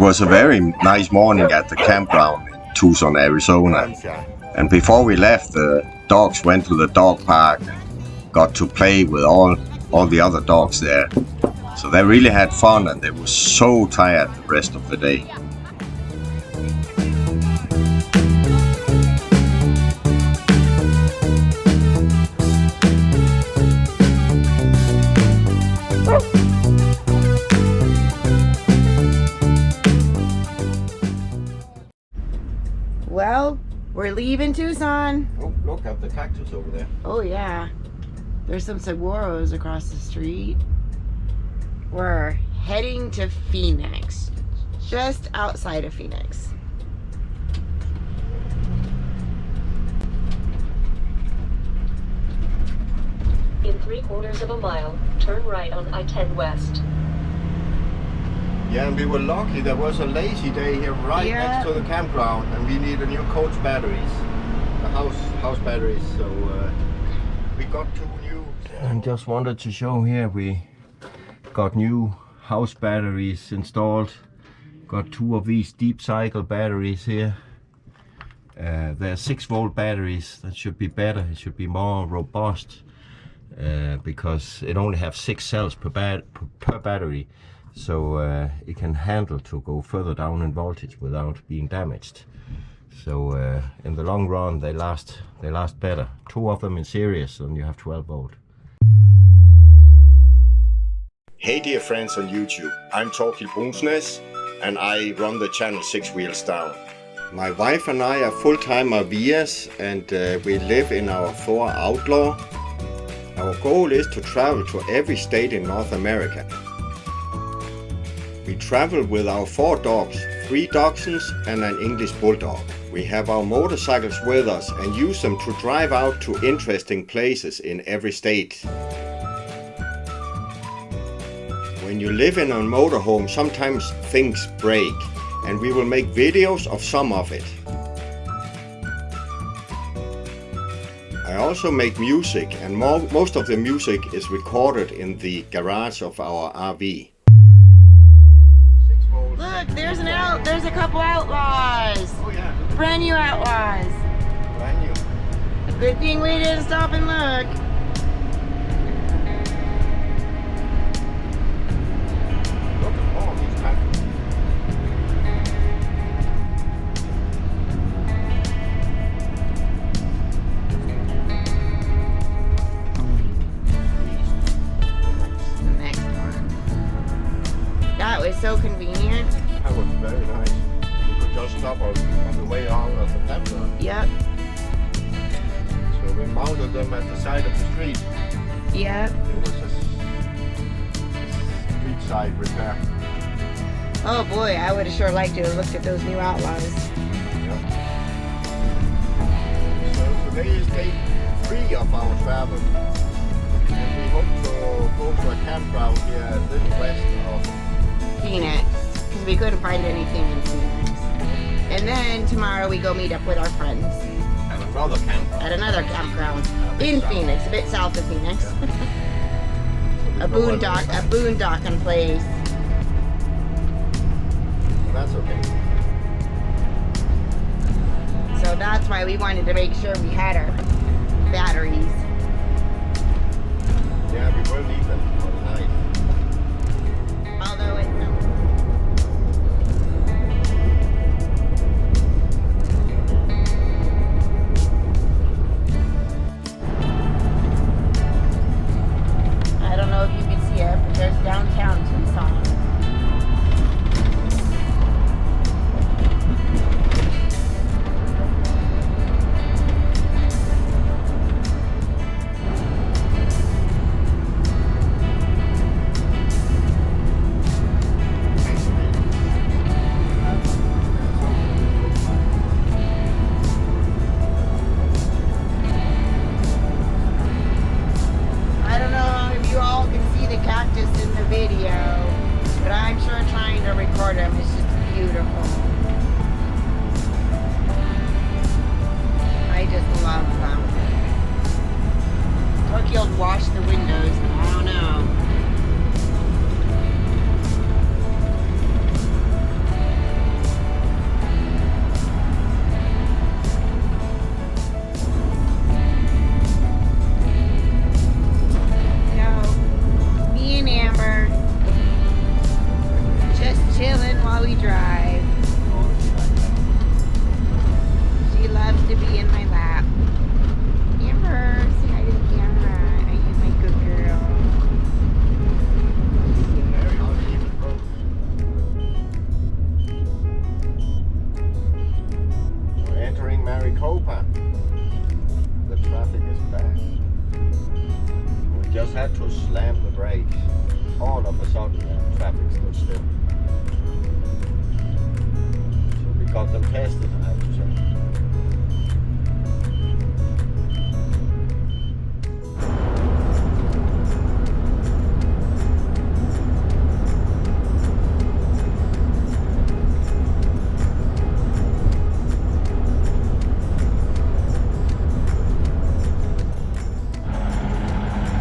was a very nice morning at the campground in Tucson, Arizona. And before we left, the dogs went to the dog park and got to play with all the other dogs there. So they really had fun, and they were so tired the rest of the day. Well, we're leaving Tucson. Oh, look at the cactus over there. Oh yeah, there's some saguaros across the street. We're heading to Phoenix, just outside of Phoenix. In 3/4 of a mile, turn right on I-10 West. Yeah, and we were lucky. There was a lazy day here right next to the campground, and we needed new coach batteries, the house batteries. So we got 2 new. And just wanted to show here we got new house batteries installed. Got 2 of these deep cycle batteries here. They're 6-volt batteries. That should be better. It should be more robust because it only have 6 cells per battery. So it can handle to go further down in voltage without being damaged. So in the long run they last better. 2 of them in series, and you have 12 volt. Hey dear friends on YouTube, I'm Torkild Brunsnes and I run the channel 6 Wheels Down. My wife and I are full-time RVers, and we live in our Thor Outlaw. Our goal is to travel to every state in North America. We travel with our 4 dogs, 3 Dachshunds and an English Bulldog. We have our motorcycles with us and use them to drive out to interesting places in every state. When you live in a motorhome, sometimes things break, and we will make videos of some of it. I also make music, and most of the music is recorded in the garage of our RV. Look, there's a couple outlaws. Oh yeah. Brand new outlaws. Brand new. A good thing we didn't stop and look. Look at all these cactus. The next one. That was so convenient. That was very nice. You could just stop on the way out of the campground. Yep. So we mounted them at the side of the street. Yep. It was a street side repair. Oh boy, I would have sure liked to have looked at those new outlaws. Yeah. So today is day 3 of our travel. And we hope to go to a campground here a little west of Phoenix, because we couldn't find anything in Phoenix. And then tomorrow we go meet up with our friends at another campground. at another campground in Phoenix, a bit south of Phoenix. Yeah. a boondocking place. Well, that's okay. So that's why we wanted to make sure we had our batteries. Yeah, we will need them for the night. Although it's I don't know if you can see it, but there's downtown Tucson. just had to slam the brakes. All of a sudden, traffic stood still. So we got them tested, I have to say.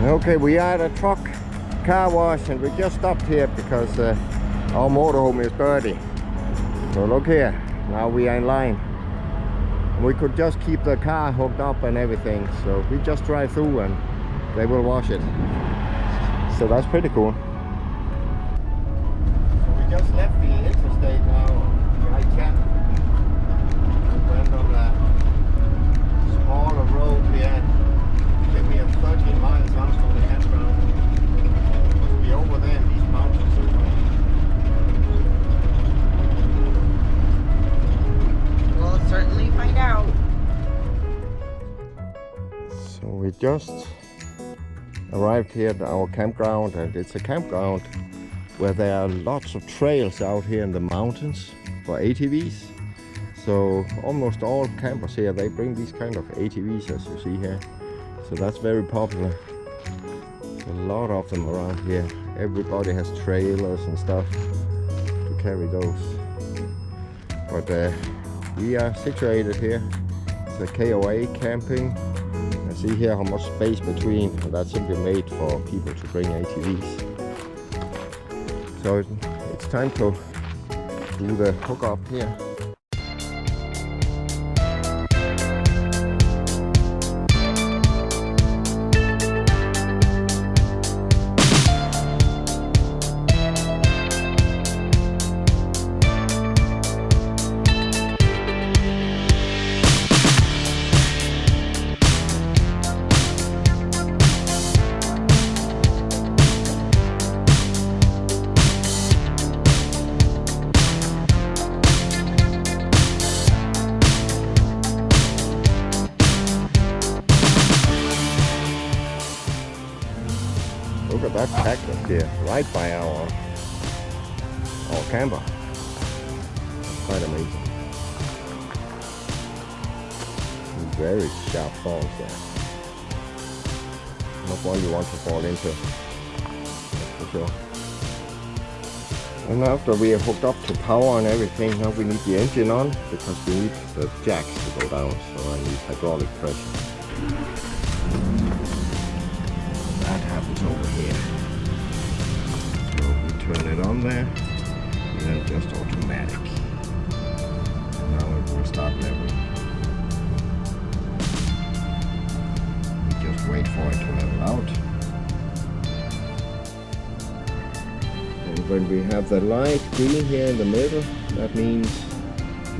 Okay, we are at a truck car wash and we just stopped here because our motorhome is dirty. So look here, now we are in line. We could just keep the car hooked up and everything, so we just drive through and they will wash it. So that's pretty cool. So we just left the interstate now, I-10. We went on a smaller road here. Then we have 13 miles on to the campground. Must be over there in these mountains somewhere. We'll certainly find out. So we just arrived here at our campground, and it's a campground where there are lots of trails out here in the mountains for ATVs. So almost all campers here, they bring these kind of ATVs as you see here. So that's very popular. There's a lot of them around here. Everybody has trailers and stuff to carry those. But we are situated here. It's a KOA camping. I see here how much space between, and that's simply made for people to bring ATVs. So it's time to do the hookup here. Look at that cactus here, right by our camper. Quite amazing. Very sharp thorns there. Not one you want to fall into, that's for sure. And after we are hooked up to power and everything, now we need the engine on because we need the jacks to go down, so I need hydraulic pressure. That happens over here. So we turn it on there, and then just automatic. And now it will start leveling. We just wait for it to level out. And when we have the light green here in the middle, that means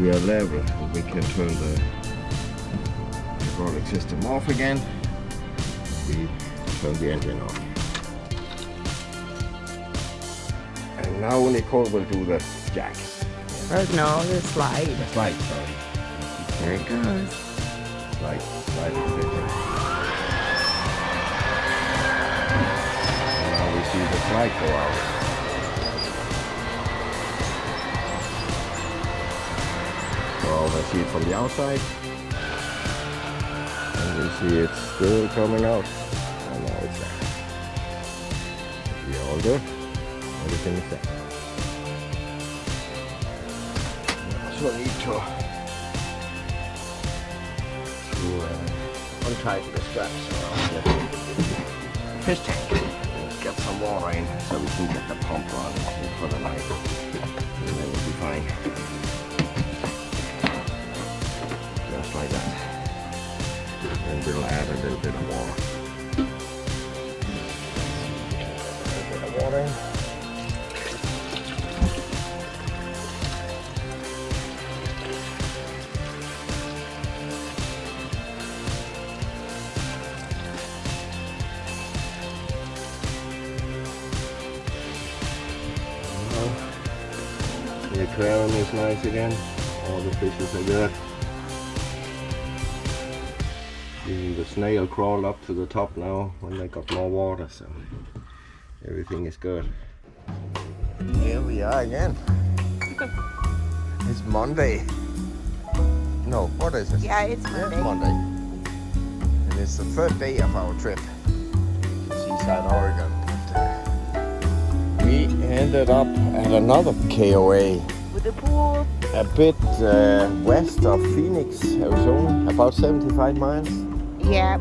we are level, and we can turn the hydraulic system off again. We turn the engine off. And now Nicole will do the jacks. No, the slide. The slide, sorry. There it goes. Slide fitting. And now we see the slide go out. So I see it from the outside. And we see it's still coming out. And now it's there. We are all good. Everything is set. So need to untie the straps around the fish tank and get some water in so we can get the pump running for the night. And then we'll be fine. Just like that. And we'll add a little bit of water. A little bit of water in. The aquarium is nice again. All the fishes are good. The snail crawled up to the top now when they got more water, so everything is good. Here we are again. It's Monday. No, what is it? Yeah, it's Monday. It's Monday. And it's the third day of our trip to Seaside, Oregon. We ended up at another KOA. With the pool. A bit west of Phoenix, Arizona, about 75 miles. Yep.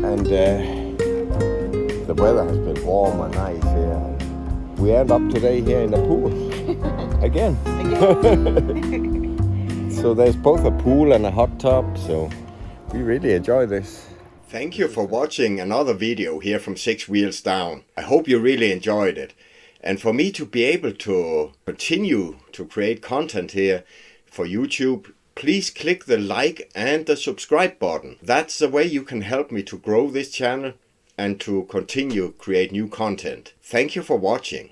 And the weather has been warm and nice here. We end up today here in the pool. Again. So there's both a pool and a hot tub, so we really enjoy this. Thank you for watching another video here from 6 Wheels Down. I hope you really enjoyed it. And for me to be able to continue to create content here for YouTube, please click the like and the subscribe button. That's the way you can help me to grow this channel and to continue create new content. Thank you for watching.